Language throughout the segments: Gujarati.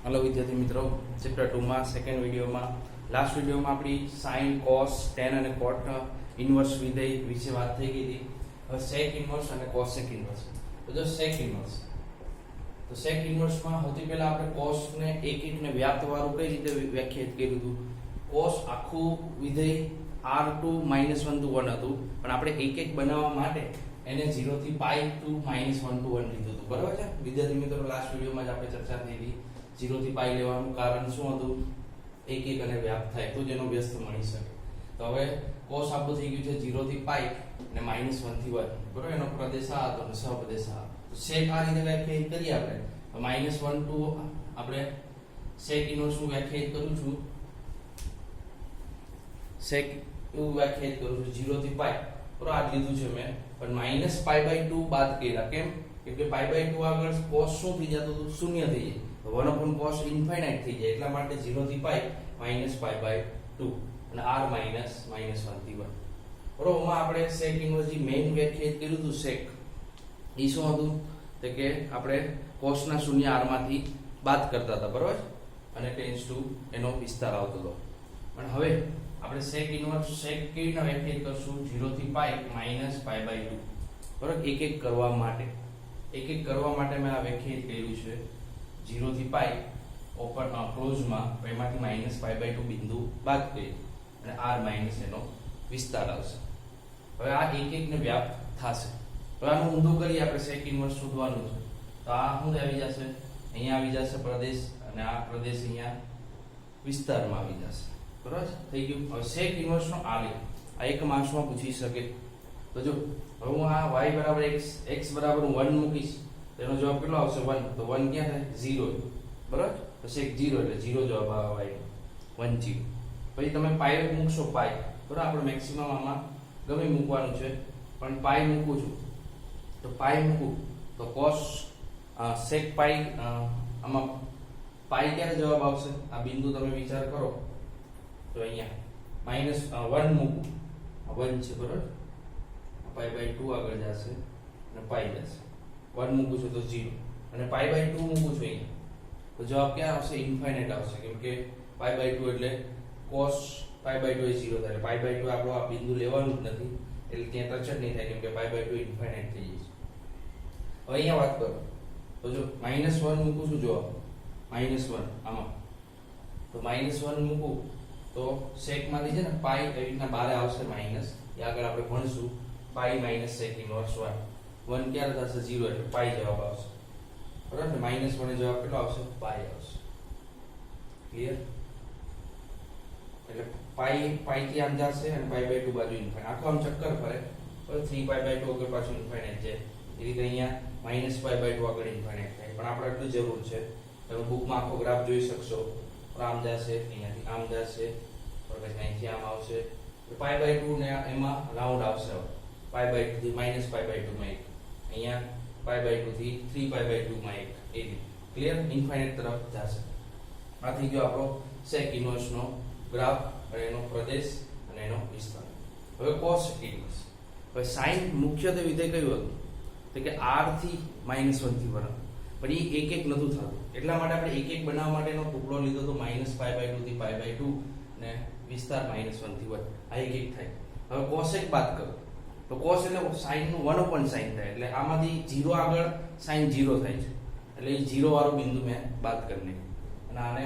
हेलो विद्यार्थी मित्रों, चैप्टर 2 में सेकंड वीडियो में लास्ट वीडियो में अपनी साइन कॉस टेन और कॉट इनवर्स विधेय विषे बात थी गई थी। હવે सेक इनवर्स और कोसेक इनवर्स। तो जो सेक इनवर्स में સૌથી પહેલા આપણે cos ને એક ને વ્યાપ્ત વાળું કઈ રીતે વ્યાખ્યાયિત કર્યું હતું। cos આખું વિધેય r2 -1 to 1 હતું, પણ આપણે એક બનાવવા માટે એને 0 થી પાઈ to -1 to 1 લીધું હતું। બરાબર છે વિદ્યાર્થી મિત્રો, લાસ્ટ વિડિયોમાં જ આપણે ચર્ચા થઈ હતી। 0 થી પાઈ લેવાનું કારણ શું હતું? એક અને વ્યાપ્ત થાય તો જેનો વ્યસ્ત મળી શકે। તો હવે cos આપણું થઈ ગયું છે 0 થી પાઈ અને -1 થી 1, બરાબર। એનો પ્રદેશ આ હતો અને સહપ્રદેશ આ। તો સેક આ રીતે વ્યાખ્યાયિત કરીએ આપણે। -1 to આપણે સેક ઇનવર્સ નું વ્યાખ્યાયિત કરું છું। સેક એવું વ્યાખ્યાયિત કરું છું 0 થી પાઈ, બરાબર। આ લીધું છે મેં, પણ -π/2 બાદ કર્યા। કેમ? કેમ કે π/2 આગળ cos શું થઈ જતું હતું? શૂન્ય થઈ જાય। 1 cos ઇન્ફાઇનાઇટ થઈ જાય, એટલા માટે 0 થી પાઈ -π/2 અને r -1 થી 1, બરોબર। માં આપણે સેક ઇનવર્સ જે મેઈન વ્યાખ્યાયિત કર્યું હતું સેક, ઈ શું હતું? તો કે આપણે cos ના શૂન્ય r માંથી બાદ કરતા હતા, બરોબર, અને ટેન્સ ટુ એનો વિસ્તાર આવતો હતો। પણ હવે આપણે સેક ઇનવર્સ સેક કેવી રીતે વ્યાખ્યાયિત કરશું? 0 થી પાઈ -π/2, બરોબર। એક કરવા માટે મેં આ વ્યાખ્યાયિત કર્યું છે 0 થી પાઈ ઓપન ક્લોઝ માં, એમાંથી -π/2 બિંદુ બાદ કરી અને r માઈનસ એનો વિસ્તાર આવશે। હવે આ એક ને વ્યાપ્ત થશે। હવે આનું ઊંધું કરી આપણે સેક ઇનવર્સ શોધવાનું છે। તો આ શું આવી જશે? અહીંયા આવી જશે પ્રદેશ, અને આ પ્રદેશ અહીંયા વિસ્તારમાં આવી જશે, બરાબર થઈ ગયું। હવે સેક ઇનવર્સ નો આલેખ આ એક માર્ક્સમાં પૂછી શકે। તો જો હવે હું આ y બરાબર x બરાબર 1 મૂકીશ, તેનો જવાબ કેટલો આવશે? 1। તો 1 ક્યાં થાય? 0, બરાબર। તો સેક 0 એટલે 0 જવાબ આવે y 1 0। પછી તમે પાઈ મૂકશો, પાઈ, બરાબર। આપણે મેક્સિમમ આમાં ગમે મૂકવાનું છે, પણ પાઈ મૂકું છું। તો પાઈ મૂકું તો cos sec પાઈ, આમાં પાઈ ક્યારે જવાબ આવશે? આ બિંદુ તમે વિચાર કરો તો અહીંયા -1 મૂકું, 1 છે, બરાબર। π/2 આગળ જશે અને પાઈ જશે। 1 મૂકું છું તો 0 અને π/2 મૂકું છું અહીંયા, તો જવાબ ક્યાં આવશે? ઇન્ફાઇનાઇટ આવશે। કેમ કે π/2 એટલે cos π/2 એ 0 થાય, π/2 આપણો આ બિંદુ લેવાનું જ નથી, એટલે ત્યાં ટચ જ નહીં થાય, કેમ કે π/2 ઇન્ફાઇનાઇટ થઈ જશે। હવે અહીંયા વાત કરો તો જો -1 મૂકું છું, જો -1 આમાં, તો -1 મૂકું તો sec માંથી છે ને પાઈ એવી રીતના બહાર આવશે માઈનસ, એ આગળ આપણે ભણશું। પાઈ માઈનસ sec ઇનવર્સ 1 ક્યારે થશે? 0, એટલે પાઈ જવાબ આવશે, બરાબર। -1 જવાબ કેટલો આવશે? પાઈ આવશે। ક્લિયર? એટલે પાઈ થી આમ જશે અને π/2 બાજુ ઇન્ફાઇનાઇટ, આખો આમ ચક્કર ફરે, બરાબર। 3π/2 આગળ પાછું ઇન્ફાઇનાઇટ જાય, એ રીતે અહીંયા -π/2 આગળ ઇન્ફાઇનાઇટ થાય। પણ આપણે એટલું જરૂર છે, તમે બુકમાં આખો ગ્રાફ જોઈ શકશો, આમ જશે, અહીંયાથી આમ જશે, પછી અહીંથી આમ આવશે, π/2 ને એમાં રાઉન્ડ આવશે। π/2 થી -π/2 માં એક, અહીંયા π/2 થી 3π/2 માં એક, એ રીતે ક્લિયર ઇન્ફાઇનાઇટ તરફ જશે। આ થઈ ગયો આપણો સેક ઇનવર્સ નો ગ્રાફ અને એનો પ્રદેશ અને એનો વિસ્તાર। હવે cos ઇનવર્સ, હવે sin મુખ્યત્વે વિધેય કયું હતું? તો કે r થી -1 થી 1, પણ એ એક નતું થતું, એટલા માટે આપણે એક બનાવવા માટેનો ટુકડો લીધો તો -π/2 થી π/2 ને વિસ્તાર -1 થી 1, આ એક થાય। હવે cosec બાદ કરો તો cos એટલે sin નું 1/sin થાય, એટલે આમાંથી 0 આગળ sin 0 થાય છે, એટલે એ 0 વાળું બિંદુ મેં બાદ કરી નાખ્યું અને આને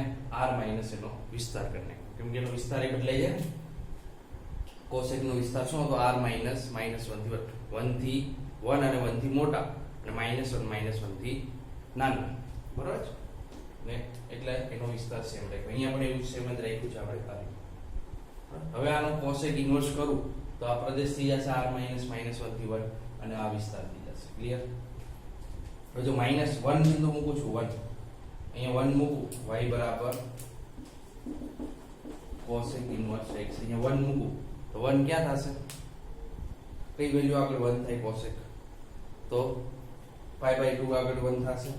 r માઈનસ એનો વિસ્તાર કરી નાખ્યો, કેમ કે એનો વિસ્તાર એ બદલાઈ જાય ને। cosec નો વિસ્તાર શું હતો? r -1 થી 1 થી 1 અને 1 થી મોટા અને -1 થી નાના, બરાબર ને, એટલે એનો વિસ્તાર સેમ રાખ્યો। અહીંયા પણ એવું સેમ જ રાખ્યું છે આપણે ખાલી। હવે આનો cosec ઇનવર્સ કરું તો આ પ્રદેશ થઈ જશે r -1 થી 1 અને આ વિસ્તાર થઈ જશે। ક્લિયર? હવે જો -1 બિંદુ મૂકું છું, 1 અહીંયા 1 મૂકું, y બરાબર cosec ઇનવર્સ x, અહીંયા 1 મૂકું તો 1 ક્યાં થશે? કઈ વેલ્યુ આગળ 1 થાય cosec? તો π/2 આગળ 1 થશે।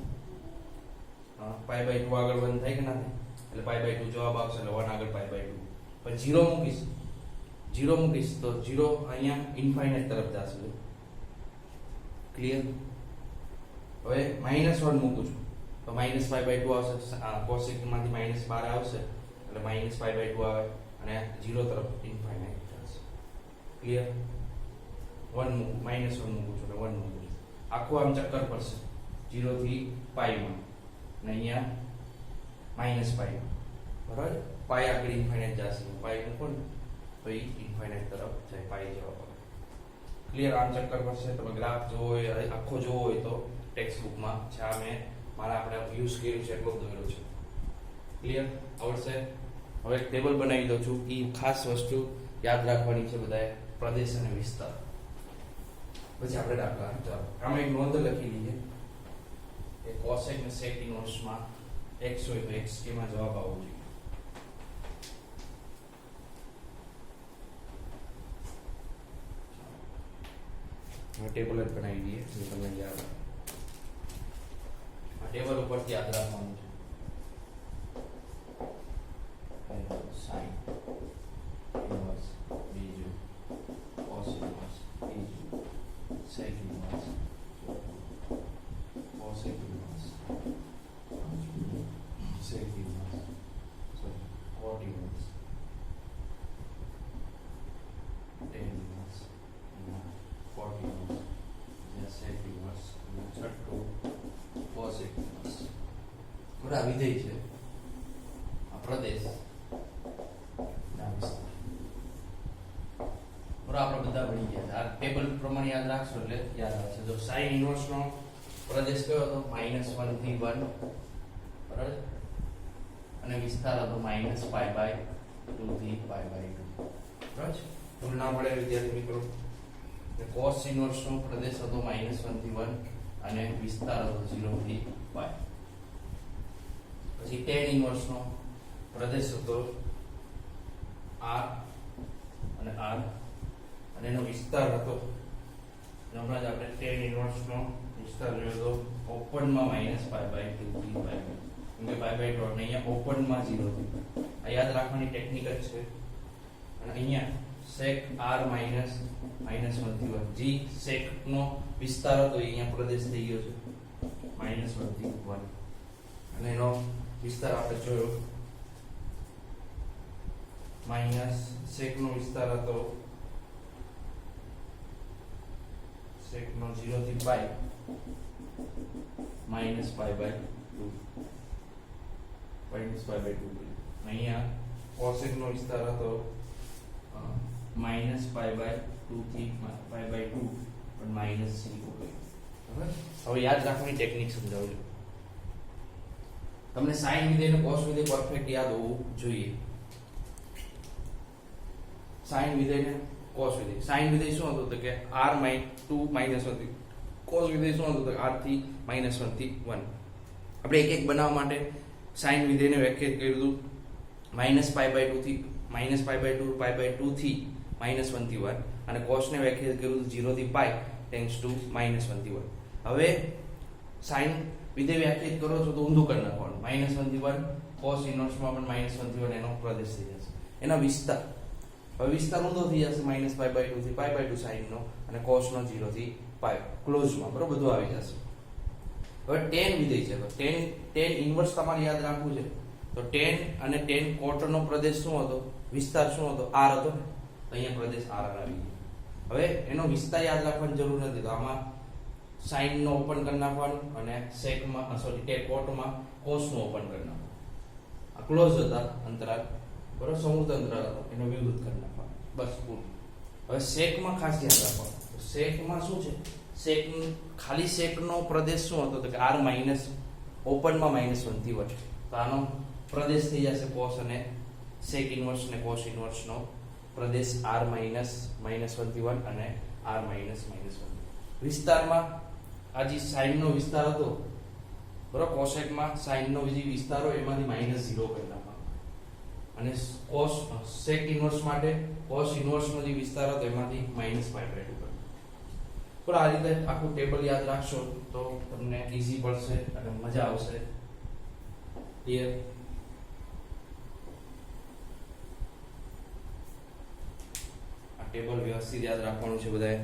π/2 આગળ 1 થાય કે ના થાય? એટલે π/2 જવાબ આવશે, એટલે 1 આગળ π/2, પણ 0 મૂકીશ તો 0 અહીંયા ઇન્ફાઇનાઇટ તરફ જશે। ક્લિયર? હવે -1 મૂકું છું તો -π/2 આવશે, cosec માંથી -12 આવશે એટલે -π/2 આવે અને 0 તરફ ઇન્ફાઇનાઇટ જશે. ક્લિયર? 1 મૂકું, -1 મૂકું છું એટલે 1 મૂકું છું. આખું આમ ચક્કર પડશે 0 થી π માં અને અહીંયા -π માં. બરાબર? π આગળ ઇન્ફાઇનાઇટ જશે, π મૂકો ને તો એ ઇન્ફાઇનાઇટ તરફ જાય, π જવાબ આવે. ક્લિયર? આમ ચક્કર પડશે. તમે ગ્રાફ જોવો હોય, આખો જોવો હોય તો ટેક્સ્ટ બુકમાં છે, આ મેં મારા આપણે યુઝ કર્યું છે એટલો દોર્યો છે. ક્લિયર? આવડશે? હવે ટેબલ બનાવી દઉં છું. એ ખાસ વસ્તુ યાદ રાખવાની છે બધાએ, પ્રદેશ અને વિસ્તાર. પછી આપણે દાખલા ચાલો આમાં એક નોંધ લખી લઈએ કે કોસેક ને સેક ઇન્વર્સમાં x હોય તો x માં જવાબ આવવો જોઈએ. ટેબલ જ બનાવી દઈએ જો તમને યાદ આવે. આ ટેબલ ઉપરથી યાદ રાખવાનું છે. સાઇન ઇન્વર્સ, બીજું કોસ ઇન્વર્સ, ત્રીજું sec inverse, cosec inverse, sec inverse, cot inverse, tan inverse, cot inverse, sec inverse, છઠ્ઠું કોસેક ઇન્વર્સ. થોડા વિધેય છે આ પ્રદેશ આપણે બધા ભણી ગયા. આ ટેબલ પ્રમાણે યાદ રાખશો એટલે યાદ આવશે. જો સાઇન ઇન્વર્સ નો પ્રદેશ કયો હતો? -1 થી 1, બરાબર, અને વિસ્તાર હતો -π/2 થી π/2. બરાબર? તુલના મળે વિદ્યાર્થી મિત્રો. કોસ ઇન્વર્સ નો પ્રદેશ હતો -1 થી 1 અને વિસ્તાર હતો 0 થી π. પછી tan ઇન્વર્સ નો પ્રદેશ હતો r અને r અને એનો વિસ્તાર હતો, હમણાં જ આપણે tan ઇન્વર્સ નો વિસ્તાર જોયો તો ઓપનમાં -π/2 થી π/2, કેમ કે π/2 અને અહીંયા ઓપનમાં 0 થી. આ યાદ રાખવાની ટેકનિક જ છે. અને અહીંયા sec r -1 થી 1, g sec નો વિસ્તાર હતો અહીંયા પ્રદેશ થઈ ગયો છે -1 થી 1 અને એનો વિસ્તાર આપણે જોયો sec નો વિસ્તાર હતો sec નો 0 થી π -π/2. અહીંયા cosec નો વિસ્તાર હતો -π/2 થી π/2 પણ -0. બરાબર? હવે યાદ રાખવાની ટેકનિક સમજાવું છું તમને. sin વિધેય અને cos વિધેય પરફેક્ટ યાદ હોવું જોઈએ. sin વિધેય ને cos વિધેય. sin વિધેય શું હતું તો કે r - 2 - 1. cos વિધેય શું હતું તો r થી -1 થી 1. આપણે એક એક બનાવવા માટે sin વિધેયને વ્યાખ્યાયિત કર્યું હતું -π/2 થી -π/2 π/2 થી -1 થી 1 અને cos ને વ્યાખ્યાયિત કર્યું 0 થી π ટેન્ડ્સ ટુ -1 થી 1. હવે sin વિધેય વ્યાખ્યાયિત કરો છો તો ઊંધું કરી નાખવાનું. -1 થી 1 cos ઇન્વર્સમાં પણ -1 થી 1 એનો પ્રદેશ થઈ જશે. એના વિસ્તાર, હવે વિસ્તાર ઊંધો થઈ જશે -π/2 થી π/2 sin નો અને cos નો 0 થી π ક્લોઝમાં. બરોબર? બધું આવી જશે. હવે tan વિધેય છે તો tan ઇન્વર્સ તમારે યાદ રાખવું છે. તો tan અને tan cot નો પ્રદેશ શું હતો? વિસ્તાર શું હતો? r હતો ને, તો અહીંયા પ્રદેશ r આવી ગયો. હવે એનો વિસ્તાર યાદ રાખવાની જરૂર નથી, તો આમાં sin નો ઓપન કરી નાખવાનું અને sec માં tan cot માં cos નો ઓપન કરી નાખવાનું. આ ક્લોઝ હતા અંતરાલ, બરોબર, સમૃદ્ધ અંતરાલ હતો, એનો વિરુદ્ધ કરી નાખવાનો. બસ પૂરું. હવે sec માં ખાસ ધ્યાન રાખવાનું. તો sec માં શું છે? sec ખાલી sec નો પ્રદેશ શું હતો તો કે r માઈનસ ઓપનમાં -1 થી 1. તો આનો પ્રદેશ થઈ જશે cos અને sec ઇન્વર્સ ને cos ઇન્વર્સ નો પ્રદેશ r - -1 થી 1 અને r - -1. વિસ્તારમાં આ જે sin નો વિસ્તાર હતો, બરોબર, cosec માં sin નો જે વિસ્તાર હોય એમાંથી -0 કરી નાખવાનો અને cos sec ઇન્વર્સ માટે cos ઇન્વર્સ નો જે વિસ્તાર હતો એમાંથી -π/2 કરવાનો. પણ આ રીતે આખું ટેબલ યાદ રાખશો તો તમને ઈઝી પડશે અને મજા આવશે. ક્લિયર? આ ટેબલ વ્યવસ્થિત યાદ રાખવાનું છે બધાએ.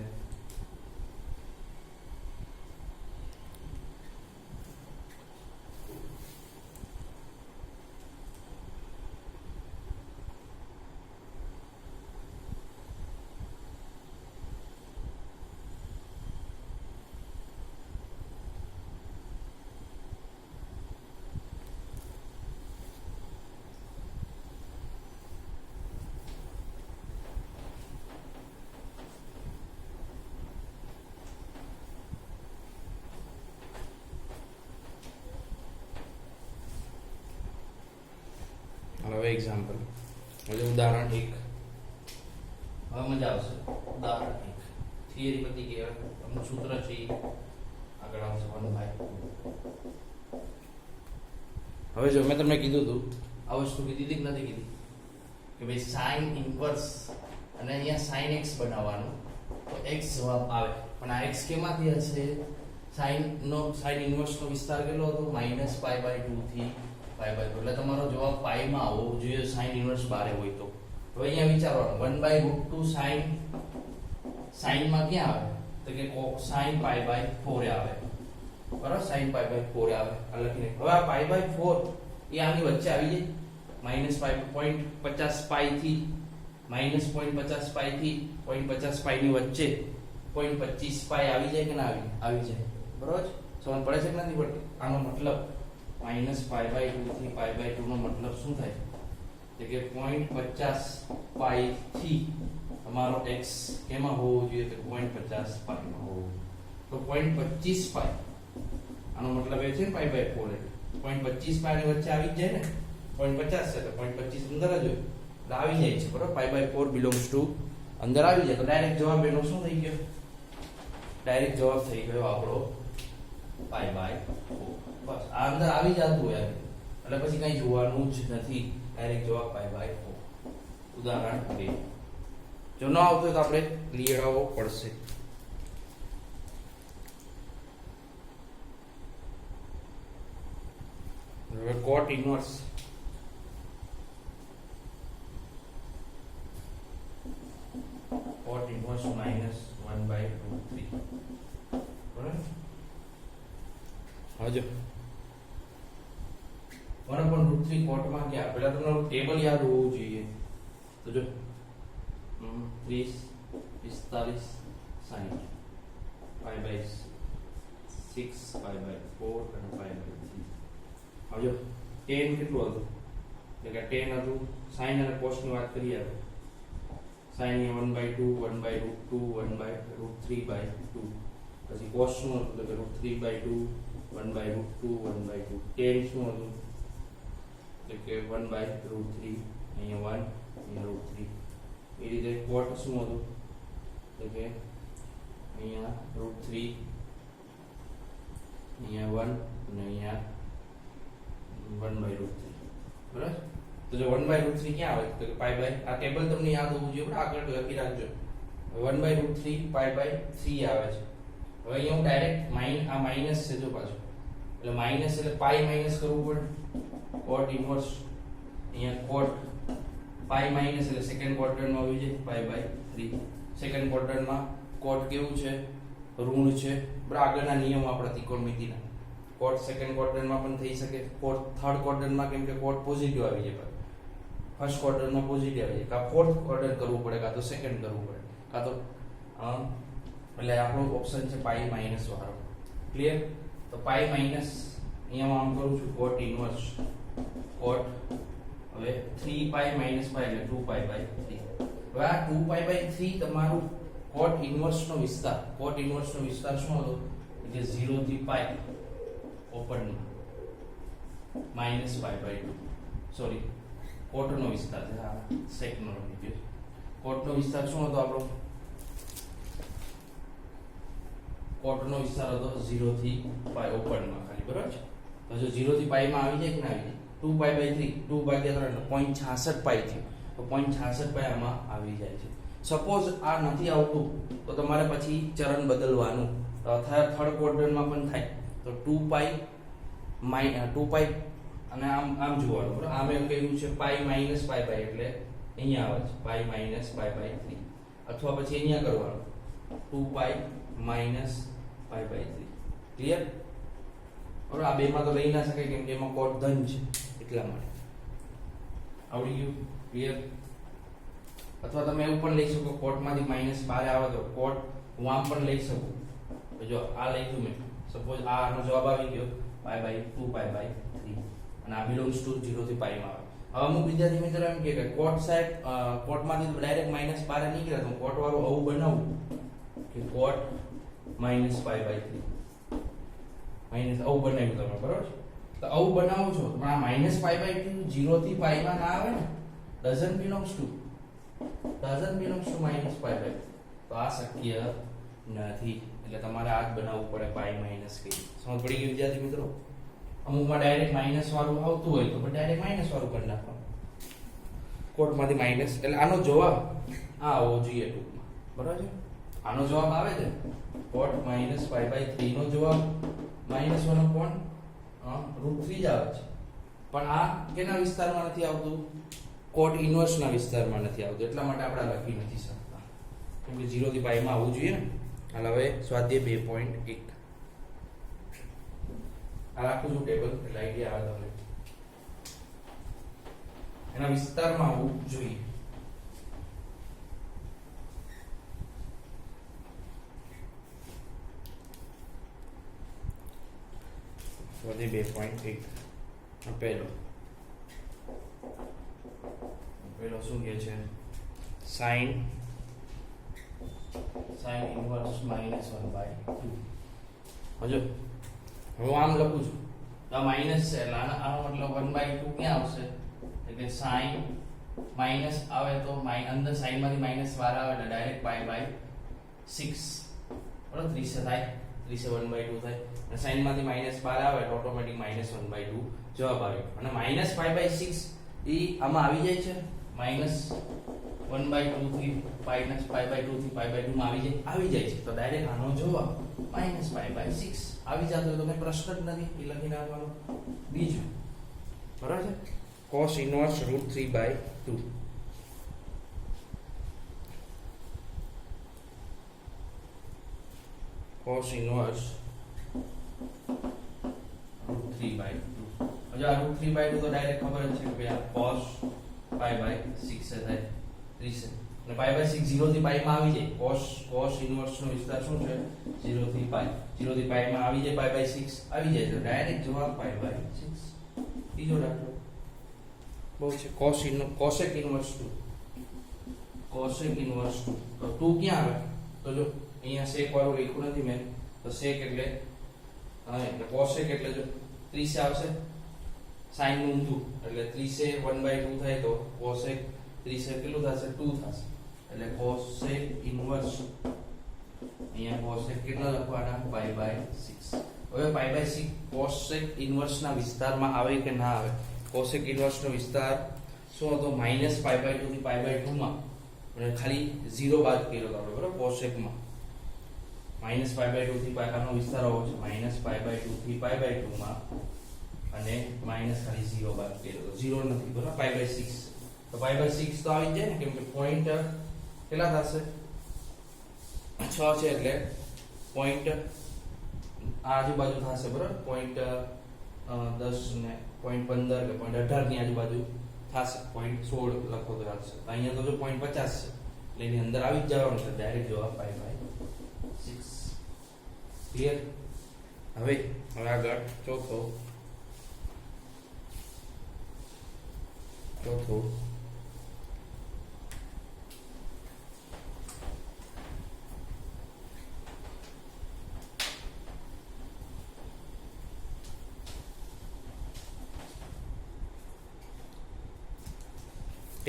હવે એક્ઝામ્પલ, એટલે ઉદાહરણ 1. હવે મજા આવશે. ઉદાહરણ 1 થિયરી પતી ગઈ. અમુક સૂત્ર છે ઈ આગળ આવશે 1/2. હવે જો મેં તમને કીધું હતું આ વસ્તુ કીધી હતી કે નથી કીધી કે ભાઈ sin ઇન્વર્સ અને અહીંયા sin x બનાવવાનું તો x જવાબ આવે. પણ આ x કેમાંથી હશે? sin ઇન્વર્સ નો વિસ્તાર કેટલો હતો? -π/2 થી π/2. એટલે તમારો જવાબ પાઈ માં આવવો જોઈએ sin ઇન્વર્સ બારે હોય તો. હવે અહીંયા વિચારવાનું 1/√2 sin માં ક્યાં આવે? તો કે sin π/4 આવે. બરાબર, sin π/4 આવે. આ લખીને હવે આ π/4 એ આની વચ્ચે આવી જાય -0.50π થી -0.50π થી 0.50π ની વચ્ચે 0.25π આવી જાય કે ના આવી જાય. બરોબર, સમજ પડે છે કે નથી પડતી? આનો મતલબ -π/2 થી π/2 નો મતલબ શું થાય? તો કે 0.50π થી તમારો x કેમાં હોવો જોઈએ? તો 0.50π માં હોવો. તો 0.25π આનો મતલબ એ છે ને π/4 એટલે 0.25π ની વચ્ચે આવી જ જાય ને. 0.50 છે તો 0.25 અંદર જ હોય એટલે આવી જાય છે. બરોબર, π/4 બિલોંગ્સ ટુ અંદર આવી જાય. તો ડાયરેક્ટ જવાબ એનો શું થઈ ગયો? ડાયરેક્ટ જવાબ થઈ ગયો આપણો π/4. બસ આ અંદર આવી જતું હોય એટલે પછી કઈ જોવાનું જ નથી. ડાયરેક્ટ જવાબ π/4. ઉદાહરણ 2. જો ન આવતું હોય તો આપણે લીડાવવો પડશે. હવે cot inverse -1/√3. બરાબર, હવે જો 1/√3 cot માં ક્યાં? પહેલા તમારું ટેબલ યાદ હોવું જોઈએ. તો જો 30 45 60 π/6 π/4 અને π/3. હવે જો tan કેટલું હતું? એટલે કે tan હતું sin અને cos ની વાત કરીએ તો sin એ 1/2 1/√2 1/√3/2. પછી cos શું હતું? તો કે √3/2 1/√2 1/2. tan શું હતું? તો કે 1/√3 અહીંયા 1 અહીંયા √3. એ રીતે cot શું હતું? તો કે અહીંયા √3 અહીંયા 1 અને અહીંયા 1/√3. બરાબર, તો જો 1/√3 ક્યાં આવે? તો કે આ ટેબલ તમને યાદ હોવું જોઈએ. આગળ લખી રાખજો. 1/√3 π/3 આવે છે. હવે અહીંયા હું ડાયરેક્ટ આ માઈનસ છે જો પાછું, એટલે માઈનસ એટલે પાઈ માઈનસ કરવું પડે. cot ઇન્વર્સ અહીંયા cot પાઈ માઈનસ એટલે સેકન્ડ ક્વોડ્રન્ટમાં આવી જાય π/3. સેકન્ડ ક્વોડ્રન્ટમાં cot કેવું છે? ઋણ છે. બરાબર, આગળના નિયમો આપણા ત્રિકોણમિતિના. cot સેકન્ડ ક્વોડ્રન્ટમાં પણ થઈ શકે. થર્ડ ક્વોડ્રન્ટમાં કેમ કે cot પોઝિટિવ આવી જાય. ફર્સ્ટ ક્વોડ્રન્ટમાં પોઝિટિવ આવી જાય. કાં ફોર્થ ક્વોડ્રન્ટ કરવું પડે, કાં તો સેકન્ડ કરવું પડે, કાં તો એટલે આપણો ઓપ્શન છે પાઈ માઈનસ વાળો. ક્લિયર? તો પાઈ માઈનસ અહીંયા હું આમ કરું છું cot ઇન્વર્સ cot હવે 3π - π એટલે 2π/3. હવે આ 2π/3 તમારું cot ઇન્વર્સ નો વિસ્તાર. cot ઇન્વર્સ નો વિસ્તાર શું હતો? કે 0 થી π ઓપન -π/2. સોરી, cot નો વિસ્તાર છે. આ sec નો લીધો. cot નો વિસ્તાર શું હતો આપણો? cot નો વિસ્તાર હતો 0 થી π ઓપન માં ખાલી. બરાબર છે? તો જો 0 થી π માં આવી જાય કે ના આવી જાય? 2π/3 2/3 0.66 π થયું. તો 0.66 π આમાં આવી જાય છે. સપોઝ આ નથી આવતું તો તમારે પછી ચરણ બદલવાનું. થર્ડ ક્વોડ્રન્ટમાં પણ થાય તો 2π અને આમ જોવાનું. બરાબર, આમ એમ કહ્યું છે π - π/, એટલે અહીંયા આવે છે π - π/3. અથવા પછી અહીંયા કરવાનું 2π - π/3. ક્લિયર? બરાબર, આ બેમાં તો લઈ ના શકાય કેમ કે એમાં cot ધન છે એટલા માટે. આવડી ગયું? ક્લિયર? અથવા તમે એવું પણ લઈ શકો cot માંથી માઈનસ બહાર આવે તો cot હું આમ પણ લઈ શકું. તો જો આ લખ્યું મેં, સપોઝ આનો જવાબ આવી ગયો π/2 π/3 અને આ બિલોંગ્સ ટુ 0 થી π માં આવે. હવે અમુક વિદ્યાર્થી મિત્રો એમ કે cot સાઈડ cot માંથી ડાયરેક્ટ માઈનસ બહાર નીકળે તો cot વાળું આવું બનાવું કે cot - π/3 માઈનસ આવું બનાવ્યું તમે. બરાબર છે? તો આવું બનાવો છો તો આ -π/2 0 થી π માં ના આવે ને, doesn't belongs to -π/2, તો આ શક્ય નથી. એટલે તમારે આ જ બનાવવું પડે π - k. સમજ પડી ગઈ વિદ્યાર્થી મિત્રો? અમુકમાં ડાયરેક્ટ માઇનસ વાળું આવતું હોય તો ડાયરેક્ટ માઇનસ વાળું કરી નાખવાનું, કોટમાંથી માઇનસ. એટલે આનો જવાબ આ આવવો જોઈએ ટૂંકમાં, બરાબર છે? આનો જવાબ આવે છે કોટ -π/3 નો જવાબ -1/√3 જ આવે છે. પણ આ કેના વિસ્તારમાં નથી આવતું? કોટ ઇન્વર્સ ના વિસ્તારમાં નથી આવતું, એટલા માટે આપણે લખી નથી શકતા, કેમ કે 0 થી π માં આવવું જોઈએ ને. હાલ હવે સ્વાધ્યાય 2.1 આ રાખું છું ટેબલ, એટલે આઈડિયા આવે તમને. એના વિસ્તારમાં આવવું જોઈએ. સ્વાધ્યાય 2.1 પહેલો શું કહે છે? sin inverse -1/2. હજો હું આમ લખું છું તો માઈનસ છે, એટલે આનો મતલબ 1/2 ક્યાં આવશે? એટલે sin માઈનસ આવે તો અંદર sin માંથી માઈનસ 12 આવે એટલે ડાયરેક્ટ π/6, બરાબર? 30 થાય, 30 1/2 થાય, અને sin માંથી -12 આવે એટલે ઓટોમેટિક -1/2 જવાબ આવ્યો. અને -π/6 એ આમાં આવી જાય છે, -1/2 થી -π/2 થી π/2 માં આવી જાય છે, તો ડાયરેક્ટ આનો જવાબ -π/6 આવી જતો હોય તો કઈ પ્રશ્ન જ નથી, એ લખી નાખવાનો. બીજું, બરાબર છે? cos inverse √3/2. cos inverse √3/2. હવે આ √3/2 તો ડાયરેક્ટ ખબર જ છે કે ભાઈ આ cos π/6 થાય, 30, અને π/6 0 થી π માં આવી જાય. cos ઇન્વર્સ નો વિસ્તાર શું છે? 0 થી π. 0 થી π માં આવી જાય, π/6 આવી જાય, તો ડાયરેક્ટ જવાબ π/6. ત્રીજો દાખલો બહુ છે, cosec ઇન્વર્સ 2. તો 2 ક્યાં આવે? તો જો અહીંયા sec વાળું લખ્યું નથી મેં, તો sec એટલે cosec એટલે જો 30 આવશે, sin નું ઊંધું એટલે 30 1/2 થાય, તો cosec 30 કેટલું થશે? 2 થશે. એટલે cosec ઇન્વર્સ, અહીંયા cosec કેટલા લખવાના? π/6. હવે π/6 cosec ઇન્વર્સ ના વિસ્તારમાં આવે કે ના આવે? cosec ઇન્વર્સ નો વિસ્તાર શું હતો? -π/2 થી π/2 માં, અને ખાલી 0 બાદ કર્યો તો આપણે, બરાબર? cosec માં -π/2 થી π નો વિસ્તાર આવો છે, -π/2 થી π/2 માં, અને માઈનસ ખાલી 0 બાદ કર્યો તો 0 નથી, બરાબર? π/6, તો π/6 તો આવી જાય ને, કેમ કે પોઈન્ટ કેટલા થશે? 6 છે, એટલે પોઈન્ટ આજુબાજુ થશે, બરાબર? પોઈન્ટ 10 ને પોઈન્ટ 15 કે પોઈન્ટ 18 ની આજુબાજુ થશે. પોઈન્ટ 16 લખો તો ચાલશે. અહીંયા તો જો પોઈન્ટ 50 છે, એટલે એની અંદર આવી જ જવાનું છે, ડાયરેક્ટ જવાબ π/6. ક્લિયર? હવે આગળ ચોથો 10 √10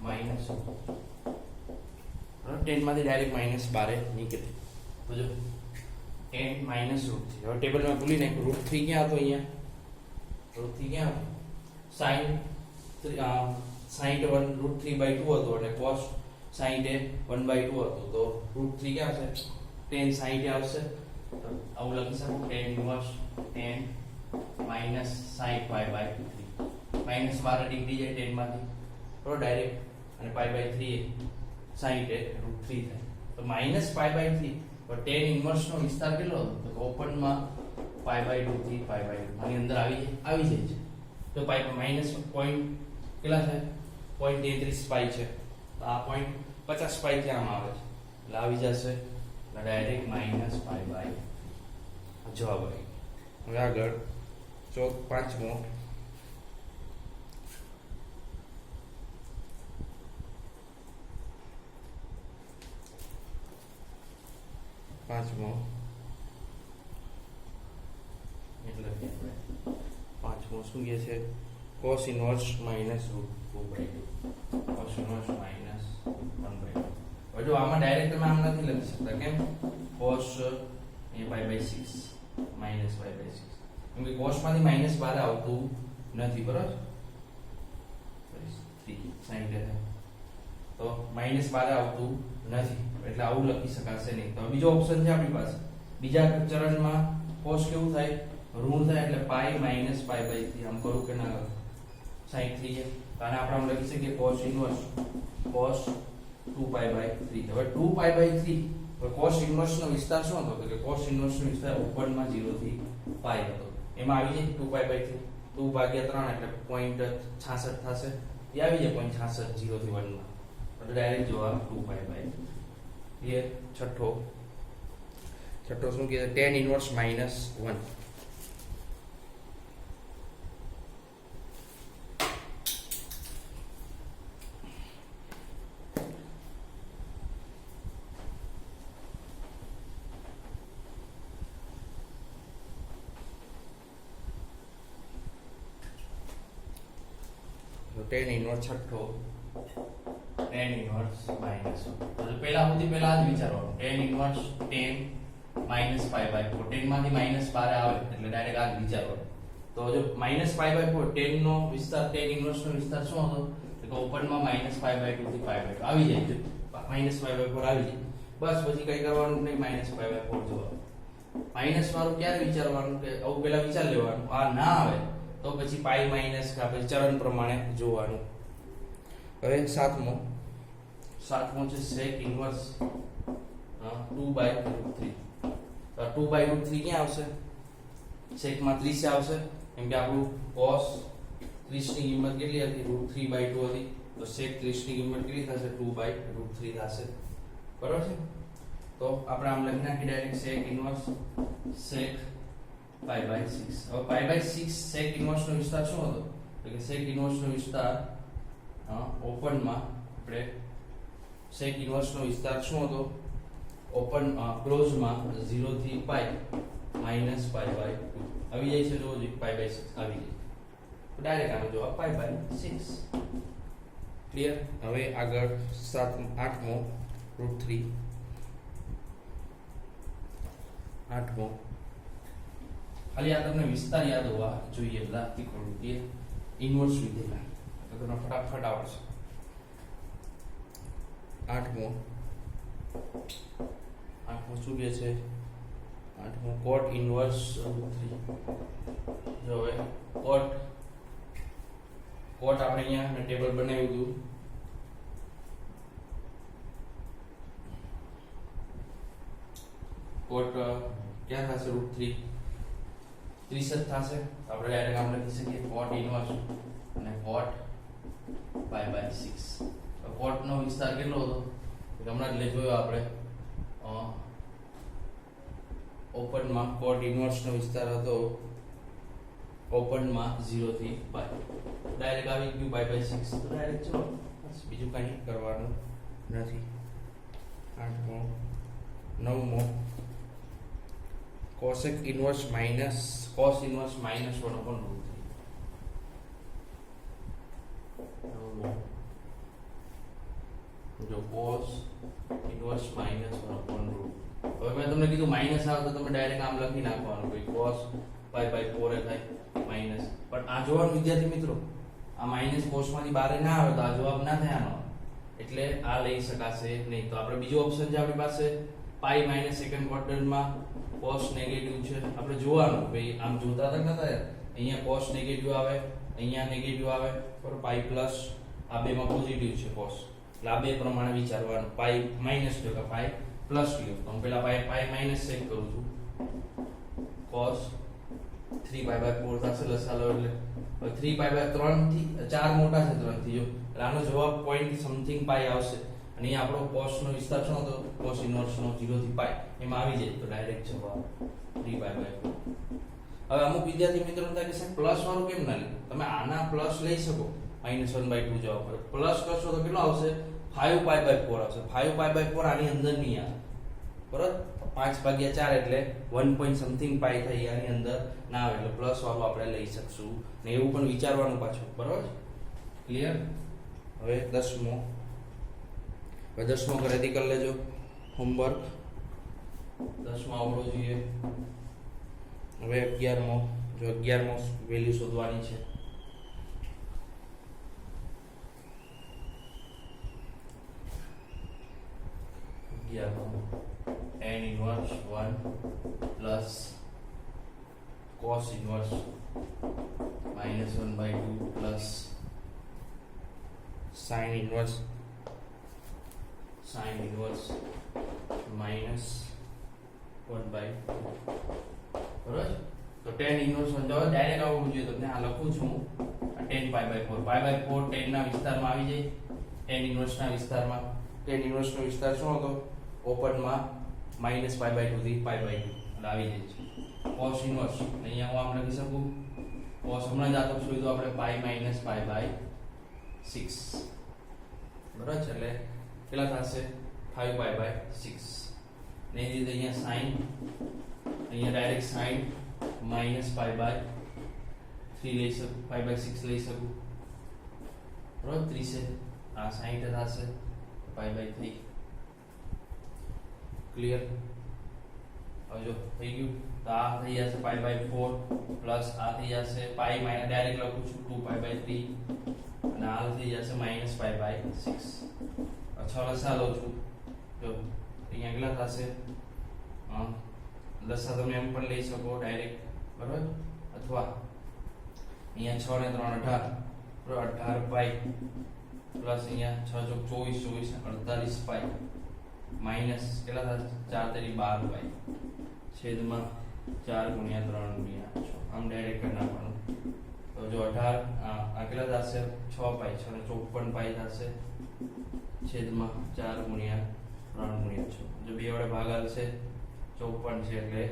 માઈનસ 10 માંથી ડાયરેક્ટ -12 નીકળે, તો જો 10 માઈનસ √3. હવે ટેબલમાં ભૂલી નાખ્યું, √3 ક્યાં હતો? અહીંયા √3 ક્યાં હતો? sin 1√3/2 હતો, એટલે cos 1/2 હતું, તો √3 ક્યાં છે? 10 60 આવશે, તો આવું લખી શકું 10 ઇન્વર્સ 10 માઈનસ 60π/3. -12 ડિગ્રી જાય 10 માંથી, બરોબર? ડાયરેક્ટ, અને π/3 60 √3 થાય, તો -π/3. તો 10 ઇન્વર્સ નો વિસ્તાર કેટલો હતો? તો ઓપનમાં π/2 થી π/2 આની અંદર આવી જાય છે, તો માઈનસ પોઈન્ટ કેટલા છે? 0.33 છે, તો આ 0.50 ક્યાં આવે છે? એટલે આવી જશે, ડાયરેક્ટ -π/, જવાબ આવી. હવે આગળ પાંચમો પાંચમો એટલે કે આપણે પાંચમો શું કહે છે cos inverse minus √2/2 cos inverse minus 1/2. હવે જો આમાં ડાયરેક્ટ તમે આમ નથી લખી શકતા કેમ cos એ pi/6 માઇનસ pi/6 કેમ કે cos માંથી માઇનસ બહાર આવતું નથી બરાબર 3 sin થશે તો માઇનસ બહાર આવતું નથી એટલે આવું લખી શકાશે નહીં. તો બીજો ઓપ્શન છે આપણી પાસે બીજા ચરણમાં cos કેવું થાય ઋણ થાય એટલે પાઈ માઇનસ pi/3 આમ કરું કે ના sin થઈ જાય તો આને આપણે આમ લખી શકીએ cos ઇન્વર્સ cos 2π/3. હવે 2π/3 તો cos ઇન્વર્સ નો વિસ્તાર શું હતો કે cos ઇન્વર્સ નો વિસ્તાર ઉપરમાં 0 થી π હતો એમાં આવી જાય 2π/3 2/3 એટલે 0.66 થશે એ આવી જાય 0.66 0 થી 1 માં એટલે ડાયરેક્ટ જવાબ 2π/3. ક્લિયર. છઠ્ઠો શું કહે છે tan ઇન્વર્સ -1. tan ઇન્વર્સ છઠ્ઠો tan ઇન્વર્સ -1. તો પહેલા જ વિચારવાનું tan ઇન્વર્સ 10 -π/4 10 માંથી માઈનસ બહાર આવે એટલે ડાયરેક્ટ આ જ વિચારવાનું. તો જો -π/4 10 નો વિસ્તાર tan ઇન્વર્સ નો વિસ્તાર શું હતો તો ઓપનમાં -π/2 થી π/2 આવી જાય છે -π/4 આવી જાય બસ પછી કઈ કરવાનું નહીં -π/4 જોવાનું. માઈનસ વાળું ક્યારે વિચારવાનું કે આવું પહેલા વિચાર લેવાનું આ ના આવે તો પછી પાઈ માઈનસ કે આપણે ચરણ પ્રમાણે જોવાનું. હવે સાતમો છે sec ઇન્વર્સ 2/√3. તો 2/√3 ક્યાં આવશે sec માં 30 આવશે કેમ કે આપણું cos 30 ની કિંમત કેટલી હતી √3/2 હતી તો sec 30 ની કિંમત કેટલી થશે 2/√3 થશે બરાબર છે. તો આપણે આમ લખી નાખી direct sec inverse sec pi/6. હવે pi/6 sec ઇન્વર્સ નો વિસ્તાર શું હતો તો કે sec ઇન્વર્સ નો વિસ્તાર ઓપનમાં આપણે sec ઇન્વર્સ નો વિસ્તાર શું હતો ઓપન ક્લોઝ માં 0 થી π -π/2 આવી જાય છે જો pi/6 આવી જાય તો ડાયરેક્ટ આનો જવાબ pi/6. ક્લિયર. હવે આગળ 8મો √3 8મો ખાલી આ તમને વિસ્તાર યાદ હોવા જોઈએ લાગતી ખોડું કે ઇન્વર્સ વિધેય તો તમને ફટાફટ આવડશે. 8મો શું કહે છે 8મો cot ઇન્વર્સ √3. જો હવે cot આપણે અહીંયા ટેબલ બનાવ્યું હતું cot ક્યાં થશે √3 30 જ થશે આપણે ડાયરેક્ટ આમ લખી શકીએ cot ઇન્વર્સ અને cot pi/6. તો cot નો વિસ્તાર કેટલો હતો હમણાં જ જોયો આપણે ઓપનમાં cot ઇન્વર્સ નો વિસ્તાર હતો ઓપનમાં 0 થી π ડાયરેક્ટ આવી ગયું pi/6 તો ડાયરેક્ટ ચલો બસ બીજું કંઈ કરવાનું નથી. 8મો 9મો cos ઇન્વર્સ -1/√3. જો cos ઇન્વર્સ -1/√3. હવે મેં તમને કીધું માઈનસ આવે તો તમે ડાયરેક્ટ આમ લખી નાખવાનું કે cos pi/4 થાય માઈનસ પણ આ જોવાનું વિદ્યાર્થી મિત્રો આ માઈનસ cos માંથી બહાર ના આવે તો આ જવાબ ના થાય આનો એટલે આ લઈ શકાશે નહીં. તો આપણે બીજો ઓપ્શન છે આપણી પાસે પાઈ માઈનસ સેકન્ડ ક્વાડ્રન્ટમાં cos નેગેટિવ છે આપણે જોવાનું ભાઈ આમ જોતા તક નતા અહીંયા cos નેગેટિવ આવે અહીંયા નેગેટિવ આવે બરોબર પાઈ પ્લસ આ બેમાં પોઝિટિવ છે cos એટલે આ બે પ્રમાણે વિચારવાનું પાઈ માઈનસ લો કે પાઈ પ્લસ લો તો હું પહેલા પાઈ માઈનસ ચેક કરું છું cos 3π/4 થશે લસાલો એટલે 3π/3 થી 4 મોટા છે 3 થી જો એટલે આનો જવાબ પોઈન્ટ સમથિંગ પાઈ આવશે અને અહીં આપણો cos નો વિસ્તાર શું હતો cos ઇન્વર્સ નો 0 થી π એમાં આવી જાય તો ડાયરેક્ટ જવાબ 3π/4. હવે અમુક વિદ્યાર્થી મિત્રો થાય કે સાહેબ પ્લસ વાળું કેમ ના લે તમે આના પ્લસ લઈ શકો -1/2 જવાબ પર પ્લસ કરશો તો કેટલો આવશે 5π/4 આવશે 5π/4 આની અંદર નહીં આવે બરાબર 5/4 એટલે 1 point something પાઈ થઈ આની અંદર ના આવે એટલે પ્લસ વાળું આપણે લઈ શકશું ને એવું પણ વિચારવાનું પાછું, બરાબર? ક્લિયર? હવે 10મો ઘરેથી કરી લેજો હોમવર્ક. 10મો આવડો જોઈએ. હવે 11મો, જો 11મો વેલ્યુ શોધવાની છે. 11મો tan inverse 1 plus cos inverse -1/2 plus sin inverse -1/2. બરાબર? તો tan inverse સમજાવો ડાયરેક્ટ આવવું જોઈએ તમને. આ લખું છું હું tan pi/4. pi/4 tan ના વિસ્તારમાં આવી જાય. tan inverse ના વિસ્તારમાં. tan inverse નો વિસ્તાર શું હતો? ઓપનમાં -pi/2 થી pi/2 એટલે આવી જાય છે. cos inverse અહીંયા હું આમ લખી શકું. cos હમણાં જ આ તો શોધ્યું આપણે pi - pi/6. બરાબર છે? એટલે કેટલા થશે? 5/6. ને એ રીતે અહીંયા sin, અહીંયા ડાયરેક્ટ sin -pi/3 લઈ શકું, pi/6 લઈ શકું. બરાબર? 30 છે આ 60 થશે pi/3. ક્લિયર? હવે જો થઈ ગયું તો આ થઈ જશે pi/4 પ્લસ આ થઈ જશે pi માઈનસ ડાયરેક્ટ લખું છું 2pi/3 અને આ થઈ જશે -pi/6. અચ્છા લસા લઉં છું. જો અહીંયા કેટલા થશે? લસા તમે એમ પણ લઈ શકો ડાયરેક્ટ, બરાબર? અથવા અહીંયા 6 ને 3 18, બરાબર? 18 પાઈ પ્લસ અહીંયા 6 ચોક 24 48 પાઈ માઇનસ કેટલા થશે? 4 તેરી 12 પાઈ છેદમાં 4 ગુણ્યા 3 ગુણ્યા 6. આમ ડાયરેક્ટ કરી નાખવાનું. તો જો 18 આ કેટલા થશે? 6 પાઈ, 6 ને 54 પાઈ થશે છેદમાં 4 ગુણ્યા 3 ગુણ્યા 6. જો બે વડે ભાગાલ છે 54 છે એટલે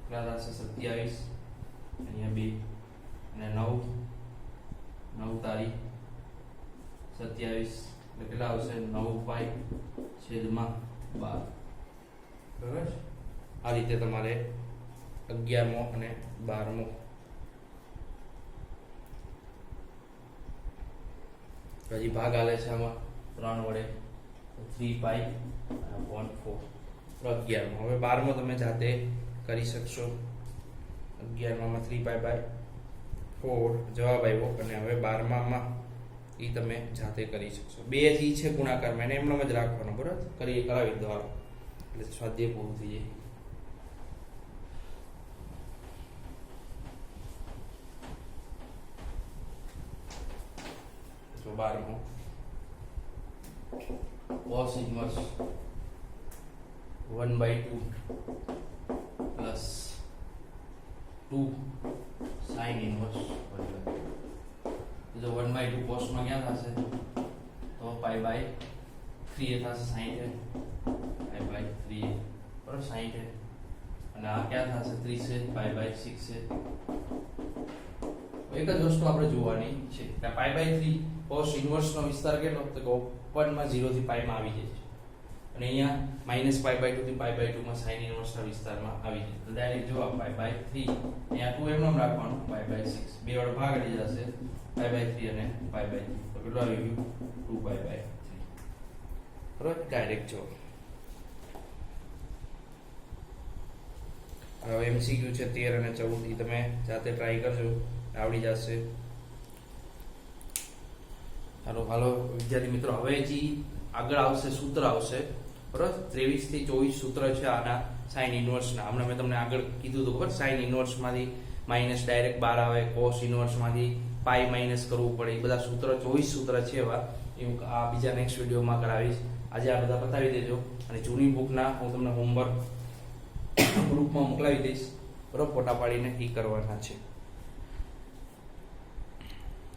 કેટલા થશે? 27. અહીંયા 2 અને 9 તારી 27 એટલે કેટલા આવશે? 9 પાઈ છેદમાં 12. બરાબર? આ રીતે તમારે 11મો અને 12મો હજી ભાગ આલે છે આમાં 3 વડે 3 પાઈ અને 4. 11મો. હવે 12મો તમે જાતે કરી શકશો. 11માં 3π/4 જવાબ આવ્યો અને હવે 12માં એ તમે જાતે કરી શકશો. બે જ ઈ છે ગુણાકારમાં, એને એમનામ જ રાખવાનો, બરાબર? કરાવી દો હાલો એટલે સ્વાધ્યાય પૂરું થઈ જાય. તો 12મો cos inverse 1/2 plus 2 sin inverse 1/2. जो 1/2 cos માં क्या થશે? તો pi/3 એ થશે 60 pi/3 બરાબર 60 અને આ क्या થશે? 30 છે pi/6 છે. એક જ વસ્તુ આપણે જોવાની છે કે pi/3 cos inverse નો વિસ્તાર કેટલો? તો ઓપનમાં 0 થી pi માં આવી જાય છે અને અહીંયા -pi/2 થી pi/2 માં sin inverse ના વિસ્તારમાં આવી જાય. તો ડાયરેક્ટ જવાબ pi/3 અહીંયા 2 એમનો રાખવાનું pi/6 બે વડે ભાગી જશે pi/3 અને pi/3 તો કેટલું આવી ગયું? 2pi/3. બરાબર? ડાયરેક્ટ જવાબ. હવે MCQ છે 13 અને 14 એ તમે જાતે ટ્રાય કરજો, આવડી જશે. હાલો વિદ્યાર્થી મિત્રો, હવે જી આગળ આવશે સૂત્ર આવશે, બરાબર? 23 થી 24 સૂત્ર છે આના sin inverse ના. હમણાં મેં તમને આગળ કીધું હતું, ખબર? sin inverse માંથી માઈનસ ડાયરેક્ટ 12 આવે, cos inverse માંથી પાઈ માઈનસ કરવું પડે. એ બધા સૂત્ર 24 સૂત્ર છે એવા હું આ બીજા નેક્સ્ટ વિડીયોમાં કરાવીશ. આજે આ બધા બતાવી દેજો અને જૂની બુકના હું તમને હોમવર્ક ગ્રુપમાં મોકલાવી દઈશ, બરાબર? ફોટા પાડીને એ કરવાના છે.